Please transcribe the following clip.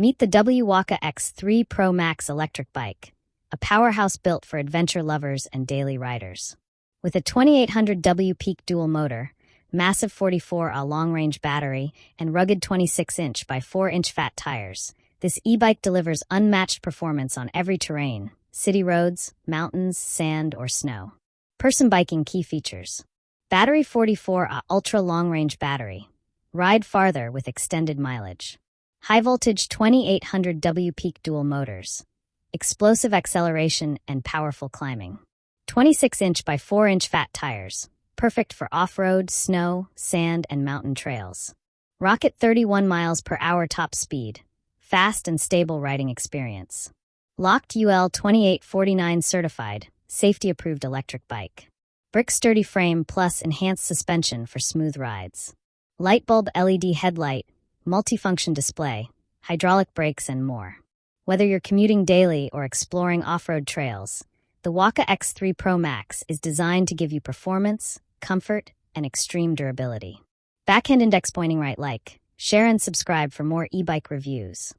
Meet the Wallke X3 Pro Max electric bike, a powerhouse built for adventure lovers and daily riders. With a 2800W peak dual motor, massive 44Ah long-range battery, and rugged 26-inch by 4-inch fat tires, this e-bike delivers unmatched performance on every terrain: city roads, mountains, sand, or snow. Person biking key features: battery 44Ah ultra long-range battery. Ride farther with extended mileage. High voltage 2800W peak dual motors. Explosive acceleration and powerful climbing. 26-inch by 4-inch fat tires. Perfect for off-road, snow, sand, and mountain trails. Rocket 31 miles per hour top speed. Fast and stable riding experience. Locked UL2849 Certified, safety-approved electric bike. Brick sturdy frame plus enhanced suspension for smooth rides. Light bulb LED headlight, multifunction display, hydraulic brakes, and more. Whether you're commuting daily or exploring off-road trails, the Wallke X3 Pro Max is designed to give you performance, comfort, and extreme durability. Backhand index pointing right, like, share and subscribe for more e-bike reviews.